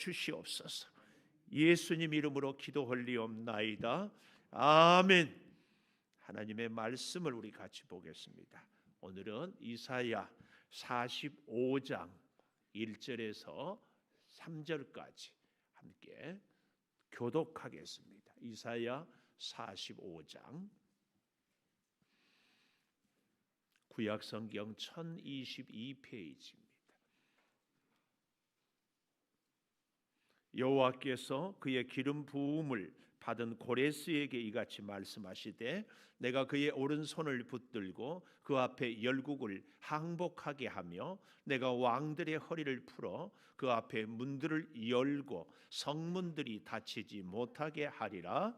주시옵소서. 예수님 이름으로 기도하리옵나이다. 아멘. 하나님의 말씀을 우리 같이 보겠습니다. 오늘은 이사야 45장 1절에서 3절까지 함께 교독하겠습니다. 이사야 45장, 구약성경 1022페이지입니다. 여호와께서 그의 기름 부음을 받은 고레스에게 이같이 말씀하시되 내가 그의 오른손을 붙들고 그 앞에 열국을 항복하게 하며 내가 왕들의 허리를 풀어 그 앞에 문들을 열고 성문들이 닫히지 못하게 하리라.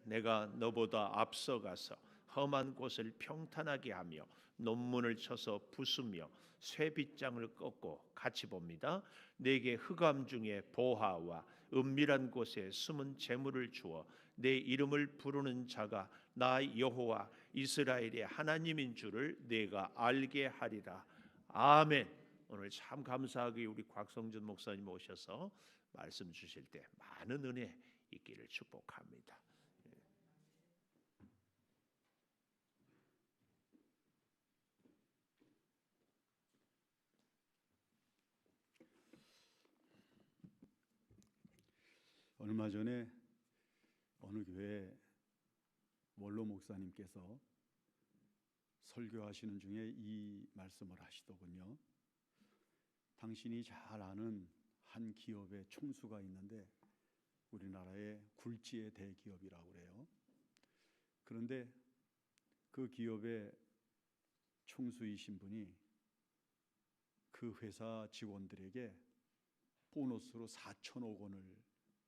내가 너보다 앞서가서 험한 곳을 평탄하게 하며 논문을 쳐서 부수며 쇠빗장을 꺾고 같이 봅니다. 내게 흑암 중에 보화와 은밀한 곳에 숨은 재물을 주어 내 이름을 부르는 자가 나 여호와 이스라엘의 하나님인 줄을 내가 알게 하리라. 아멘. 오늘 참 감사하게 우리 곽성준 목사님 오셔서 말씀 주실 때 많은 은혜 있기를 축복합니다. 얼마 전에 어느 교회 원로 목사님께서 설교하시는 중에 이 말씀을 하시더군요. 당신이 잘 아는 한 기업의 총수가 있는데 우리나라의 굴지의 대기업이라고 그래요. 그런데 그 기업의 총수이신 분이 그 회사 직원들에게 보너스로 4천억 원을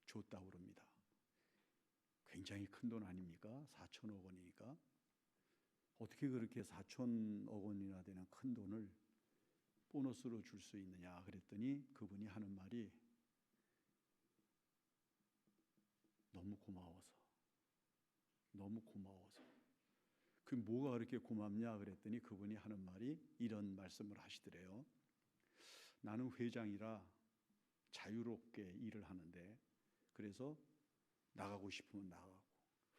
줬다고 그럽니다. 굉장히 큰 돈 아닙니까? 4천억 원이니까. 어떻게 그렇게 4천억 원이나 되는 큰 돈을 보너스로 줄 수 있느냐 그랬더니 그분이 하는 말이 너무 고마워서. 그 뭐가 그렇게 고맙냐 그랬더니 그분이 하는 말이 이런 말씀을 하시더래요. 나는 회장이라 자유롭게 일을 하는데 그래서 나가고 싶으면 나가고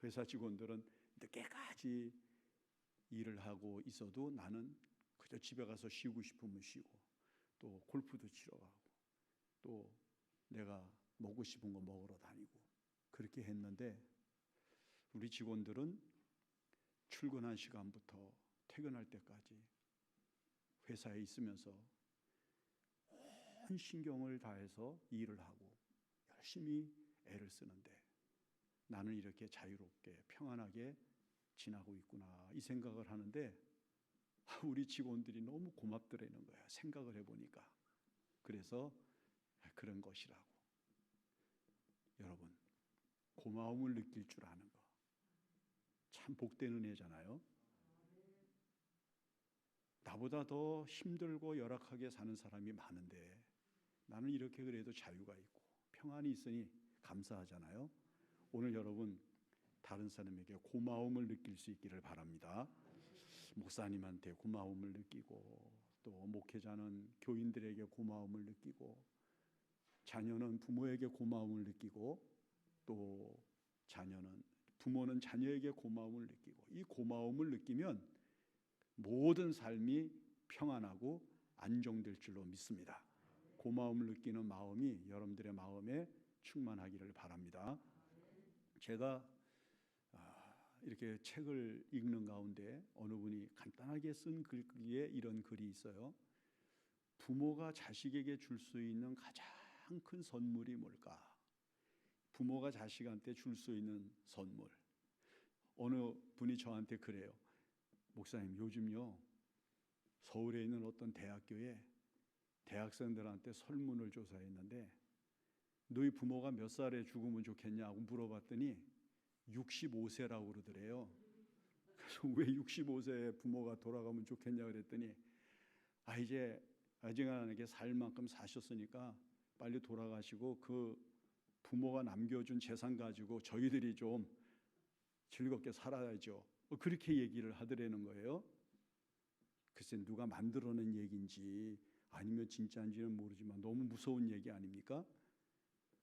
회사 직원들은 늦게까지 일을 하고 있어도 나는 그저 집에 가서 쉬고 싶으면 쉬고 또 골프도 치러 가고 또 내가 먹고 싶은 거 먹으러 다니고 그렇게 했는데 우리 직원들은 출근한 시간부터 퇴근할 때까지 회사에 있으면서 온 신경을 다해서 일을 하고 열심히 애를 쓰는데 나는 이렇게 자유롭게 평안하게 지나고 있구나 이 생각을 하는데 우리 직원들이 너무 고맙더라는 거야. 생각을 해보니까. 그래서 그런 것이라고. 여러분 고마움을 느낄 줄 아는 거 참 복된 은혜잖아요. 나보다 더 힘들고 열악하게 사는 사람이 많은데 나는 이렇게 그래도 자유가 있고 평안이 있으니 감사하잖아요. 오늘 여러분 다른 사람에게 고마움을 느낄 수 있기를 바랍니다. 목사님한테 고마움을 느끼고 또 목회자는 교인들에게 고마움을 느끼고 자녀는 부모에게 고마움을 느끼고 또 부모는 자녀에게 고마움을 느끼고 이 고마움을 느끼면 모든 삶이 평안하고 안정될 줄로 믿습니다. 고마움을 느끼는 마음이 여러분들의 마음에 충만하기를 바랍니다. 제가 이렇게 책을 읽는 가운데 어느 분이 간단하게 쓴 글에 이런 글이 있어요. 부모가 자식에게 줄 수 있는 가장 큰 선물이 뭘까? 부모가 자식한테 줄 수 있는 선물. 어느 분이 저한테 그래요. 목사님 요즘요 서울에 있는 어떤 대학교에 대학생들한테 설문을 조사했는데 너희 부모가 몇 살에 죽으면 좋겠냐고 물어봤더니 65세라고 그러더래요. 그래서 왜 65세에 부모가 돌아가면 좋겠냐 그랬더니 이제 어지간하게 살 만큼 사셨으니까 빨리 돌아가시고 그 부모가 남겨준 재산 가지고 저희들이 좀 즐겁게 살아야죠. 그렇게 얘기를 하더라는 거예요. 글쎄 누가 만들어낸 얘기인지 아니면 진짜인지는 모르지만 너무 무서운 얘기 아닙니까?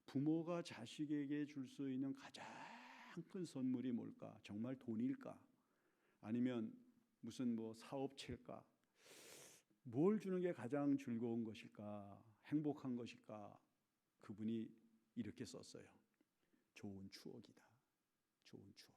부모가 자식에게 줄 수 있는 가장 큰 선물이 뭘까? 정말 돈일까? 아니면 무슨 사업체일까? 뭘 주는 게 가장 즐거운 것일까? 행복한 것일까? 그분이 이렇게 썼어요. 좋은 추억이다. 좋은 추억.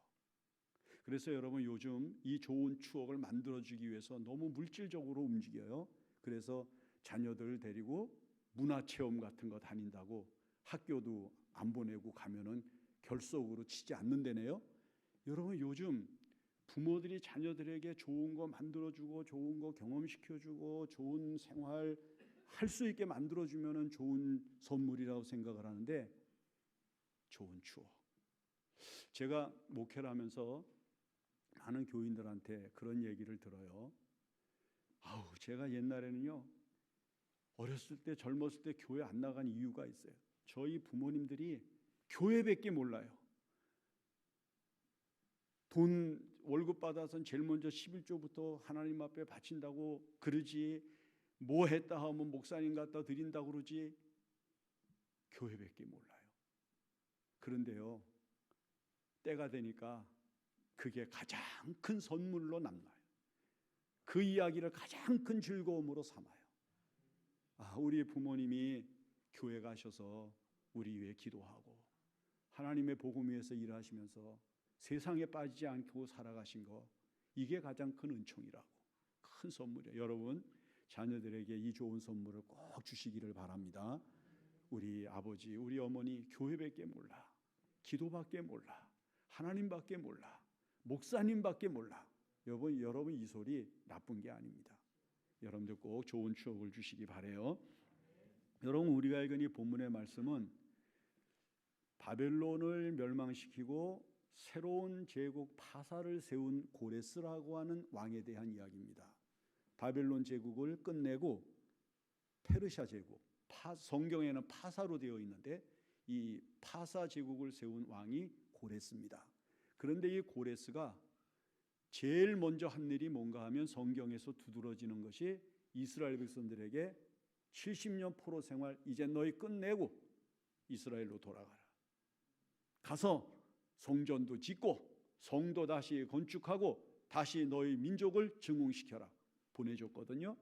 그래서 여러분 요즘 이 좋은 추억을 만들어주기 위해서 너무 물질적으로 움직여요. 그래서 자녀들 데리고 문화체험 같은 거 다닌다고 학교도 안 보내고 가면은 결석으로 치지 않는다네요. 여러분 요즘 부모들이 자녀들에게 좋은 거 만들어주고 좋은 거 경험시켜주고 좋은 생활 할 수 있게 만들어주면은 좋은 선물이라고 생각을 하는데 좋은 추억. 제가 목회를 하면서 많은 교인들한테 그런 얘기를 들어요. 제가 옛날에는요 어렸을 때 젊었을 때 교회 안 나간 이유가 있어요. 저희 부모님들이 교회밖에 몰라요. 돈 월급 받아서 제일 먼저 11조부터 하나님 앞에 바친다고 그러지, 뭐 했다 하면 목사님 갖다 드린다고 그러지 교회밖에 몰라요. 그런데요 때가 되니까 그게 가장 큰 선물로 남아요. 그 이야기를 가장 큰 즐거움으로 삼아요. 우리 부모님이 교회 가셔서 우리 위해 기도하고 하나님의 복음 위해서 일하시면서 세상에 빠지지 않고 살아가신 거, 이게 가장 큰 은총이라고, 큰 선물이에요. 여러분 자녀들에게 이 좋은 선물을 꼭 주시기를 바랍니다. 우리 아버지 우리 어머니 교회밖에 몰라, 기도밖에 몰라, 하나님밖에 몰라, 목사님밖에 몰라. 여러분 이 소리 나쁜 게 아닙니다. 여러분들 꼭 좋은 추억을 주시기 바래요. 여러분 우리가 읽은 이 본문의 말씀은 바벨론을 멸망시키고 새로운 제국 파사를 세운 고레스라고 하는 왕에 대한 이야기입니다. 바벨론 제국을 끝내고 페르시아 제국, 성경에는 파사로 되어 있는데 이 파사 제국을 세운 왕이 고레스입니다. 그런데 이 고레스가 제일 먼저 한 일이 뭔가 하면 성경에서 두드러지는 것이 이스라엘 백성들에게 70년 포로 생활 이제 너희 끝내고 이스라엘로 돌아가라. 가서 성전도 짓고 성도 다시 건축하고 다시 너희 민족을 증흥시켜라 보내줬거든요.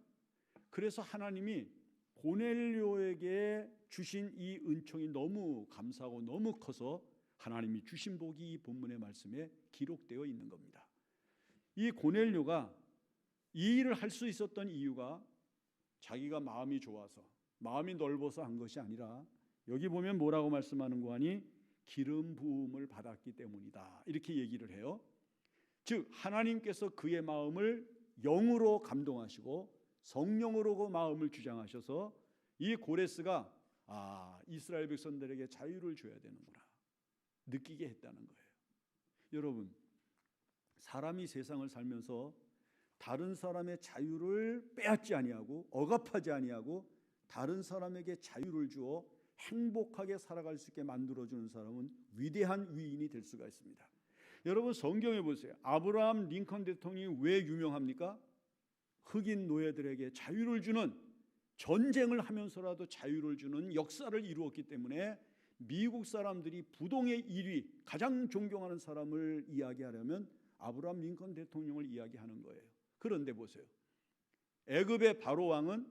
그래서 하나님이 고넬료에게 주신 이 은총이 너무 감사하고 너무 커서 하나님이 주신 복이 이 본문의 말씀에 기록되어 있는 겁니다. 이 고넬료가 이 일을 할 수 있었던 이유가 자기가 마음이 좋아서 마음이 넓어서 한 것이 아니라 여기 보면 뭐라고 말씀하는 거 하니 기름 부음을 받았기 때문이다 이렇게 얘기를 해요. 즉 하나님께서 그의 마음을 영으로 감동하시고 성령으로 그 마음을 주장하셔서 이 고레스가 이스라엘 백성들에게 자유를 줘야 되는구나 느끼게 했다는 거예요. 여러분 사람이 세상을 살면서 다른 사람의 자유를 빼앗지 아니하고 억압하지 아니하고 다른 사람에게 자유를 주어 행복하게 살아갈 수 있게 만들어주는 사람은 위대한 위인이 될 수가 있습니다. 여러분 성경에 보세요. 아브라함 링컨 대통령이 왜 유명합니까? 흑인 노예들에게 자유를 주는, 전쟁을 하면서라도 자유를 주는 역사를 이루었기 때문에 미국 사람들이 부동의 1위 가장 존경하는 사람을 이야기하려면 아브라함 링컨 대통령을 이야기하는 거예요. 그런데 보세요. 애굽의 바로 왕은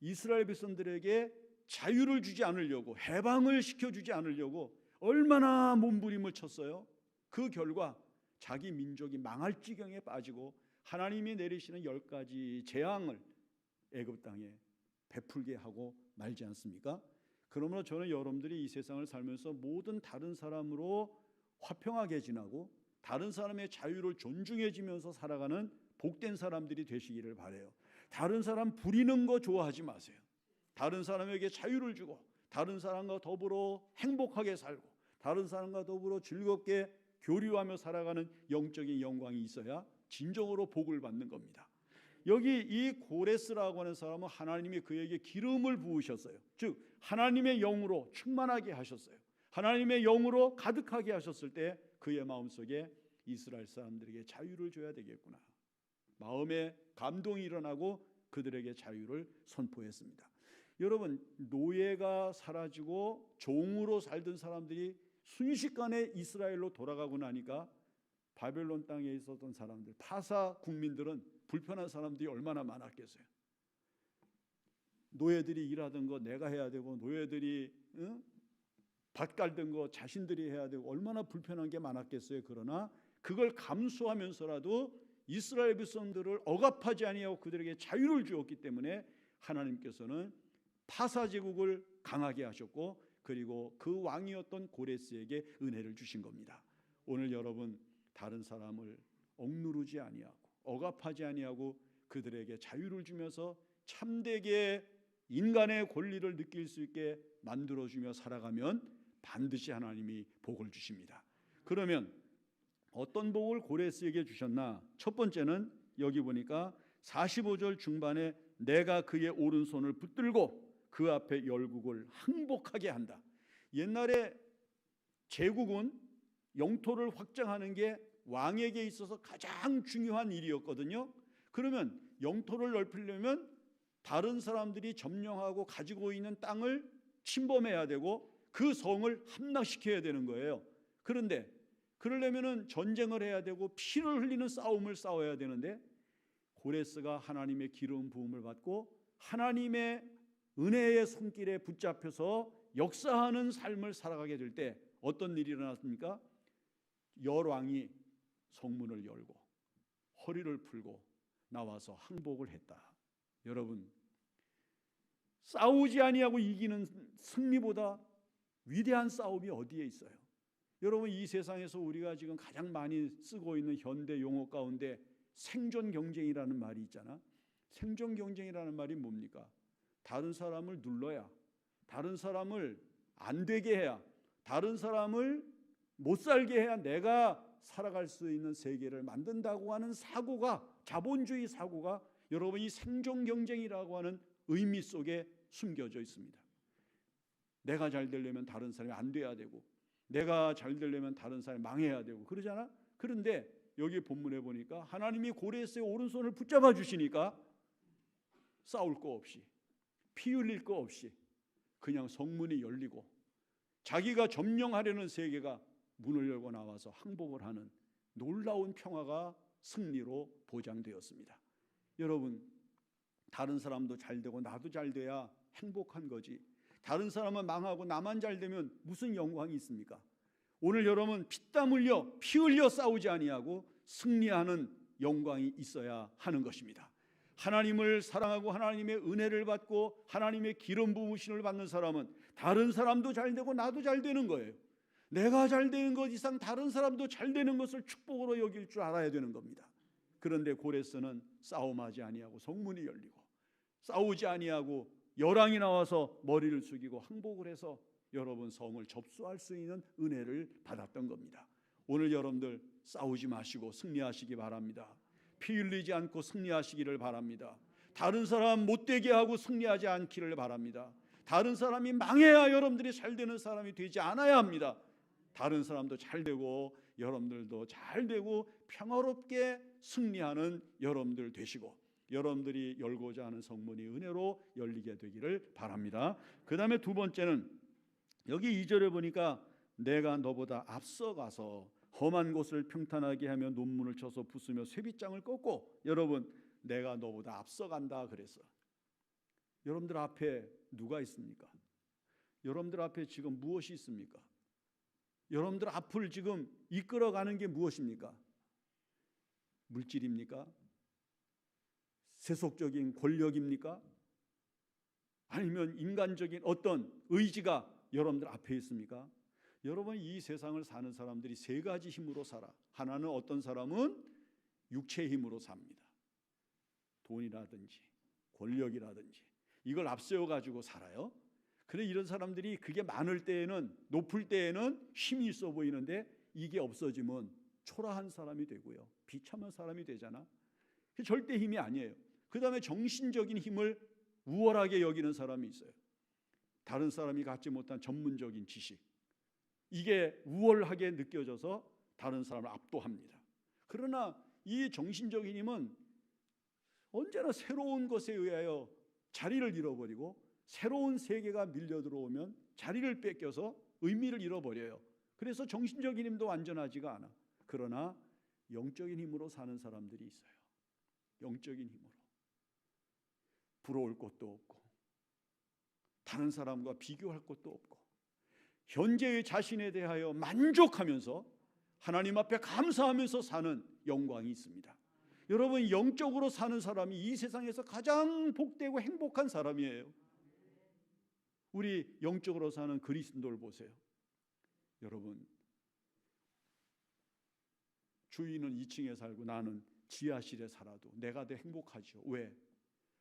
이스라엘 백성들에게 자유를 주지 않으려고, 해방을 시켜주지 않으려고 얼마나 몸부림을 쳤어요. 그 결과 자기 민족이 망할 지경에 빠지고 하나님이 내리시는 10가지 재앙을 애굽 땅에 베풀게 하고 말지 않습니까? 그러므로 저는 여러분들이 이 세상을 살면서 모든 다른 사람으로 화평하게 지나고 다른 사람의 자유를 존중해지면서 살아가는 복된 사람들이 되시기를 바라요. 다른 사람 부리는 거 좋아하지 마세요. 다른 사람에게 자유를 주고 다른 사람과 더불어 행복하게 살고 다른 사람과 더불어 즐겁게 교류하며 살아가는 영적인 영광이 있어야 진정으로 복을 받는 겁니다. 여기 이 고레스라고 하는 사람은 하나님이 그에게 기름을 부으셨어요. 즉 하나님의 영으로 충만하게 하셨어요. 하나님의 영으로 가득하게 하셨을 때 그의 마음속에 이스라엘 사람들에게 자유를 줘야 되겠구나, 마음에 감동이 일어나고 그들에게 자유를 선포했습니다. 여러분, 노예가 사라지고 종으로 살던 사람들이 순식간에 이스라엘로 돌아가고 나니까 바벨론 땅에 있었던 사람들, 파사 국민들은 불편한 사람들이 얼마나 많았겠어요. 노예들이 일하던 거 내가 해야 되고, 노예들이 밭 갈던 거 자신들이 해야 되고, 얼마나 불편한 게 많았겠어요. 그러나 그걸 감수하면서라도 이스라엘 백성들을 억압하지 아니하고 그들에게 자유를 주었기 때문에 하나님께서는 파사 제국을 강하게 하셨고, 그리고 그 왕이었던 고레스에게 은혜를 주신 겁니다. 오늘 여러분, 다른 사람을 억누르지 아니하고 억압하지 아니하고 그들에게 자유를 주면서 참되게 인간의 권리를 느낄 수 있게 만들어주며 살아가면 반드시 하나님이 복을 주십니다. 그러면 어떤 복을 고레스에게 주셨나? 첫 번째는 여기 보니까 45절 중반에 내가 그의 오른손을 붙들고 그 앞에 열국을 항복하게 한다. 옛날에 제국은 영토를 확장하는 게 왕에게 있어서 가장 중요한 일이었거든요. 그러면 영토를 넓히려면 다른 사람들이 점령하고 가지고 있는 땅을 침범해야 되고 그 성을 함락시켜야 되는 거예요. 그런데 그러려면 전쟁을 해야 되고 피를 흘리는 싸움을 싸워야 되는데, 고레스가 하나님의 기름 부음을 받고 하나님의 은혜의 손길에 붙잡혀서 역사하는 삶을 살아가게 될 때 어떤 일이 일어났습니까? 열왕이 성문을 열고 허리를 풀고 나와서 항복을 했다. 여러분, 싸우지 아니하고 이기는 승리보다 위대한 싸움이 어디에 있어요? 여러분, 이 세상에서 우리가 지금 가장 많이 쓰고 있는 현대 용어 가운데 생존 경쟁이라는 말이 있잖아. 생존 경쟁이라는 말이 뭡니까? 다른 사람을 눌러야, 다른 사람을 안 되게 해야, 다른 사람을 못 살게 해야 내가 살아갈 수 있는 세계를 만든다고 하는 사고가, 자본주의 사고가 여러분 이 생존 경쟁이라고 하는 의미 속에 숨겨져 있습니다. 내가 잘 되려면 다른 사람이 안 돼야 되고, 내가 잘 되려면 다른 사람이 망해야 되고 그러잖아. 그런데 여기 본문에 보니까 하나님이 고레스의 오른손을 붙잡아 주시니까 싸울 거 없이, 피 흘릴 거 없이 그냥 성문이 열리고 자기가 점령하려는 세계가 문을 열고 나와서 항복을 하는 놀라운 평화가 승리로 보장되었습니다. 여러분, 다른 사람도 잘 되고 나도 잘 돼야 행복한 거지, 다른 사람은 망하고 나만 잘 되면 무슨 영광이 있습니까? 오늘 여러분, 피땀 흘려 피 흘려 싸우지 아니하고 승리하는 영광이 있어야 하는 것입니다. 하나님을 사랑하고 하나님의 은혜를 받고 하나님의 기름 부으심을 받는 사람은 다른 사람도 잘 되고 나도 잘 되는 거예요. 내가 잘 되는 것 이상 다른 사람도 잘 되는 것을 축복으로 여길 줄 알아야 되는 겁니다. 그런데 고레스는 싸움하지 아니하고 성문이 열리고, 싸우지 아니하고 열왕이 나와서 머리를 숙이고 항복을 해서 여러분 성을 접수할 수 있는 은혜를 받았던 겁니다. 오늘 여러분들 싸우지 마시고 승리하시기 바랍니다. 피 흘리지 않고 승리하시기를 바랍니다. 다른 사람 못되게 하고 승리하지 않기를 바랍니다. 다른 사람이 망해야 여러분들이 잘 되는 사람이 되지 않아야 합니다. 다른 사람도 잘 되고 여러분들도 잘 되고 평화롭게 승리하는 여러분들 되시고, 여러분들이 열고자 하는 성문이 은혜로 열리게 되기를 바랍니다. 그 다음에 두 번째는 여기 2절에 보니까 내가 너보다 앞서가서 험한 곳을 평탄하게 하며 논문을 쳐서 부수며 쇠빗장을 꺾고, 여러분 내가 너보다 앞서간다 그랬어. 여러분들 앞에 누가 있습니까? 여러분들 앞에 지금 무엇이 있습니까? 여러분들 앞을 지금 이끌어가는 게 무엇입니까? 물질입니까? 세속적인 권력입니까? 아니면 인간적인 어떤 의지가 여러분들 앞에 있습니까? 여러분, 이 세상을 사는 사람들이 세 가지 힘으로 살아. 하나는 어떤 사람은 육체의 힘으로 삽니다. 돈이라든지 권력이라든지 이걸 앞세워 가지고 살아요. 그런데 이런 사람들이 그게 많을 때에는, 높을 때에는 힘이 있어 보이는데 이게 없어지면 초라한 사람이 되고요, 비참한 사람이 되잖아. 절대 힘이 아니에요. 그 다음에 정신적인 힘을 우월하게 여기는 사람이 있어요. 다른 사람이 갖지 못한 전문적인 지식, 이게 우월하게 느껴져서 다른 사람을 압도합니다. 그러나 이 정신적인 힘은 언제나 새로운 것에 의하여 자리를 잃어버리고 새로운 세계가 밀려 들어오면 자리를 뺏겨서 의미를 잃어버려요. 그래서 정신적인 힘도 완전하지가 않아. 그러나 영적인 힘으로 사는 사람들이 있어요. 영적인 힘으로. 부러울 것도 없고 다른 사람과 비교할 것도 없고 현재의 자신에 대하여 만족하면서 하나님 앞에 감사하면서 사는 영광이 있습니다. 여러분, 영적으로 사는 사람이 이 세상에서 가장 복되고 행복한 사람이에요. 우리 영적으로 사는 그리스도를 보세요. 여러분, 주인은 2층에 살고 나는 지하실에 살아도 내가 더 행복하죠. 왜?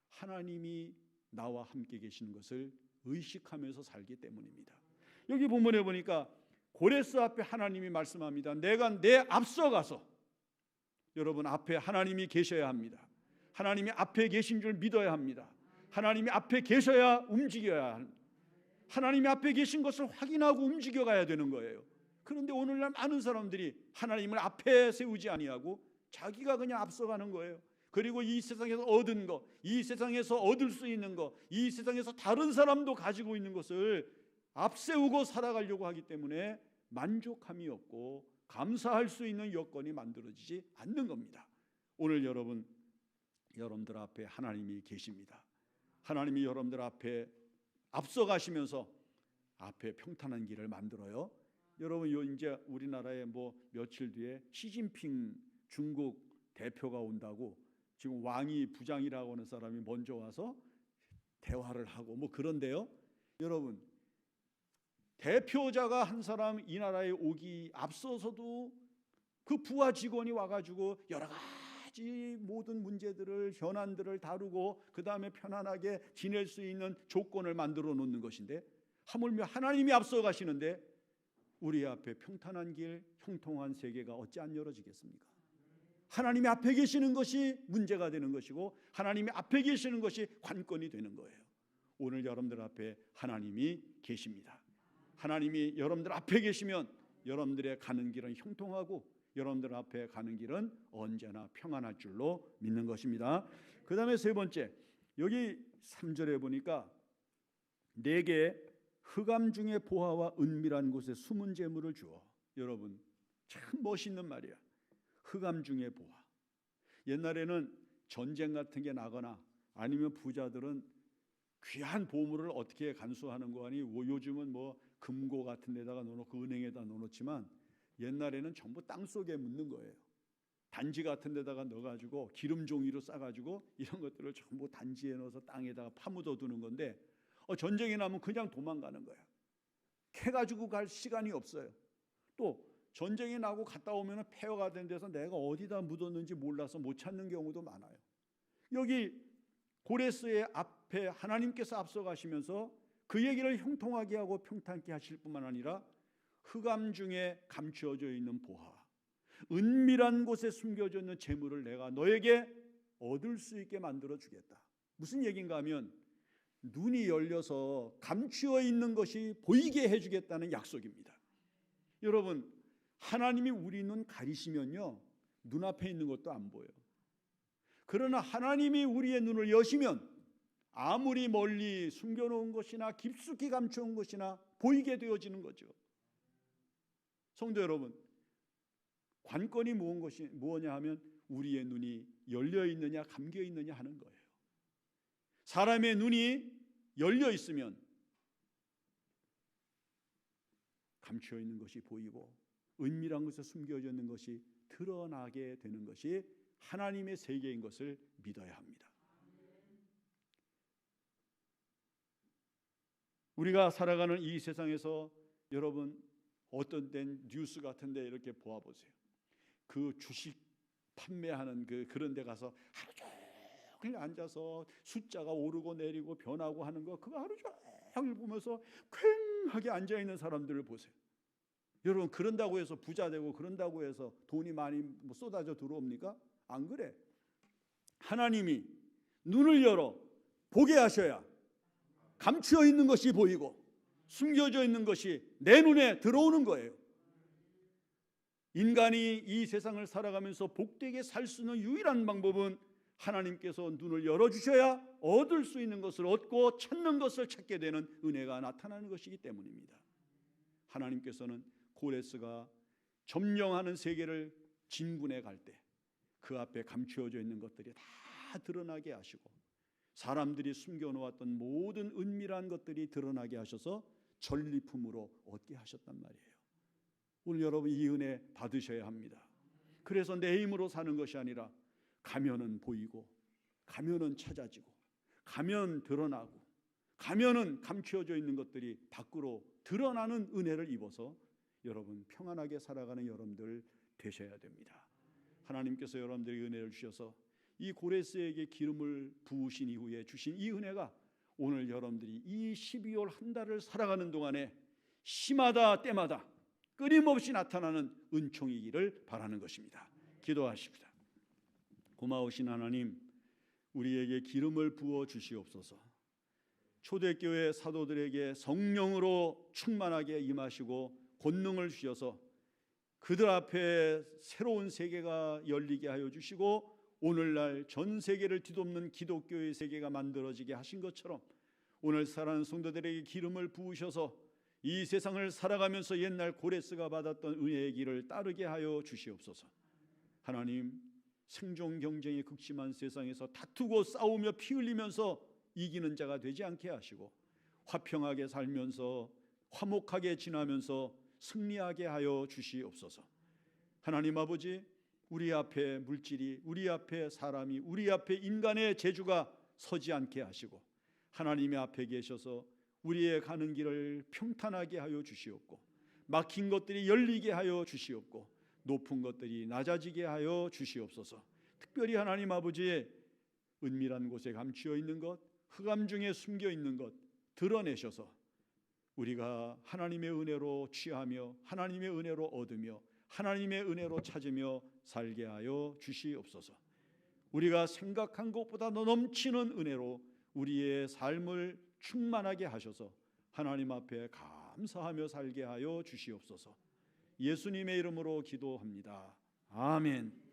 하나님이 나와 함께 계시는 것을 의식하면서 살기 때문입니다. 여기 본문에 보니까 고레스 앞에 하나님이 말씀합니다. 내가 내 앞서가서, 여러분, 앞에 하나님이 계셔야 합니다. 하나님이 앞에 계신 줄 믿어야 합니다. 하나님이 앞에 계셔야 움직여야 합니다. 하나님이 앞에 계신 것을 확인하고 움직여가야 되는 거예요. 그런데 오늘날 많은 사람들이 하나님을 앞에 세우지 아니하고 자기가 그냥 앞서가는 거예요. 그리고 이 세상에서 얻은 것, 이 세상에서 얻을 수 있는 것, 이 세상에서 다른 사람도 가지고 있는 것을 앞세우고 살아가려고 하기 때문에 만족함이 없고 감사할 수 있는 여건이 만들어지지 않는 겁니다. 오늘 여러분들 앞에 하나님이 계십니다. 하나님이 여러분들 앞에 앞서가시면서 앞에 평탄한 길을 만들어요. 여러분, 이제 우리나라에 며칠 뒤에 시진핑 중국 대표가 온다고 지금 왕이 부장이라고 하는 사람이 먼저 와서 대화를 하고 그런데요. 여러분, 대표자가 한 사람 이 나라에 오기 앞서서도 그 부하 직원이 와가지고 여러 가지 모든 문제들을, 현안들을 다루고 그 다음에 편안하게 지낼 수 있는 조건을 만들어 놓는 것인데, 하물며 하나님이 앞서 가시는데 우리 앞에 평탄한 길, 형통한 세계가 어찌 안 열어지겠습니까? 하나님이 앞에 계시는 것이 문제가 되는 것이고 하나님이 앞에 계시는 것이 관건이 되는 거예요. 오늘 여러분들 앞에 하나님이 계십니다. 하나님이 여러분들 앞에 계시면 여러분들의 가는 길은 형통하고 여러분들 앞에 가는 길은 언제나 평안할 줄로 믿는 것입니다. 그 다음에 세 번째, 여기 3절에 보니까 내게 흑암 중의 보화와 은밀한 곳에 숨은 재물을 주어. 여러분, 참 멋있는 말이야. 흑암 중의 보화. 옛날에는 전쟁 같은 게 나거나 아니면 부자들은 귀한 보물을 어떻게 간수하는 거 아니, 요즘은 금고 같은 데다가 넣어놓고 은행에다 넣어놓지만 옛날에는 전부 땅속에 묻는 거예요. 단지 같은 데다가 넣어가지고 기름종이로 싸가지고 이런 것들을 전부 단지에 넣어서 땅에다가 파묻어 두는 건데, 전쟁이 나면 그냥 도망가는 거야. 캐가지고 갈 시간이 없어요. 또 전쟁이 나고 갔다 오면 폐허가 된 데서 내가 어디다 묻었는지 몰라서 못 찾는 경우도 많아요. 여기 고레스의 앞에 하나님께서 앞서가시면서 그 얘기를 형통하게 하고 평탄케 하실 뿐만 아니라 흑암 중에 감추어져 있는 보화, 은밀한 곳에 숨겨져 있는 재물을 내가 너에게 얻을 수 있게 만들어 주겠다. 무슨 얘기인가 하면 눈이 열려서 감추어 있는 것이 보이게 해주겠다는 약속입니다. 여러분, 하나님이 우리 눈 가리시면요, 눈앞에 있는 것도 안 보여요. 그러나 하나님이 우리의 눈을 여시면 아무리 멀리 숨겨놓은 것이나 깊숙이 감춰온 것이나 보이게 되어지는 거죠. 성도 여러분, 관건이 무엇냐 하면 우리의 눈이 열려 있느냐 감겨 있느냐 하는 거예요. 사람의 눈이 열려 있으면 감추어 있는 것이 보이고 은밀한 곳에 숨겨져 있는 것이 드러나게 되는 것이 하나님의 세계인 것을 믿어야 합니다. 우리가 살아가는 이 세상에서 여러분, 어떤 땐 뉴스 같은 데 이렇게 보아보세요. 그 주식 판매하는 그런 데 가서 하루 종일 앉아서 숫자가 오르고 내리고 변하고 하는 거, 그거 하루 종일 보면서 퀭하게 앉아있는 사람들을 보세요. 여러분, 그런다고 해서 부자 되고 그런다고 해서 돈이 많이 쏟아져 들어옵니까? 안 그래. 하나님이 눈을 열어 보게 하셔야 감추어 있는 것이 보이고 숨겨져 있는 것이 내 눈에 들어오는 거예요. 인간이 이 세상을 살아가면서 복되게 살 수 있는 유일한 방법은 하나님께서 눈을 열어주셔야 얻을 수 있는 것을 얻고 찾는 것을 찾게 되는 은혜가 나타나는 것이기 때문입니다. 하나님께서는 고레스가 점령하는 세계를 진군해 갈 때 그 앞에 감추어져 있는 것들이 다 드러나게 하시고 사람들이 숨겨놓았던 모든 은밀한 것들이 드러나게 하셔서 전리품으로 얻게 하셨단 말이에요. 오늘 여러분 이 은혜 받으셔야 합니다. 그래서 내 힘으로 사는 것이 아니라 가면은 보이고 가면은 찾아지고 가면 드러나고 가면은 감추어져 있는 것들이 밖으로 드러나는 은혜를 입어서 여러분 평안하게 살아가는 여러분들 되셔야 됩니다. 하나님께서 여러분들에게 은혜를 주셔서 이 고레스에게 기름을 부으신 이후에 주신 이 은혜가 오늘 여러분들이 이 12월 한 달을 살아가는 동안에 시마다 때마다 끊임없이 나타나는 은총이기를 바라는 것입니다. 기도하십시다. 고마우신 하나님, 우리에게 기름을 부어 주시옵소서. 초대교회 사도들에게 성령으로 충만하게 임하시고 권능을 주셔서 그들 앞에 새로운 세계가 열리게 하여 주시고 오늘날 전 세계를 뒤덮는 기독교의 세계가 만들어지게 하신 것처럼 오늘 살아가는 성도들에게 기름을 부으셔서 이 세상을 살아가면서 옛날 고레스가 받았던 은혜의 길을 따르게 하여 주시옵소서. 하나님, 생존 경쟁이 극심한 세상에서 다투고 싸우며 피 흘리면서 이기는 자가 되지 않게 하시고 화평하게 살면서 화목하게 지나면서 승리하게 하여 주시옵소서. 하나님 아버지, 우리 앞에 물질이, 우리 앞에 사람이, 우리 앞에 인간의 재주가 서지 않게 하시고 하나님의 앞에 계셔서 우리의 가는 길을 평탄하게 하여 주시옵고 막힌 것들이 열리게 하여 주시옵고 높은 것들이 낮아지게 하여 주시옵소서. 특별히 하나님 아버지의 은밀한 곳에 감추어 있는 것, 흑암 중에 숨겨 있는 것 드러내셔서 우리가 하나님의 은혜로 취하며 하나님의 은혜로 얻으며 하나님의 은혜로 찾으며 살게 하여 주시옵소서. 우리가 생각한 것보다 더 넘치는 은혜로 우리의 삶을 충만하게 하셔서 하나님 앞에 감사하며 살게 하여 주시옵소서. 예수님의 이름으로 기도합니다. 아멘.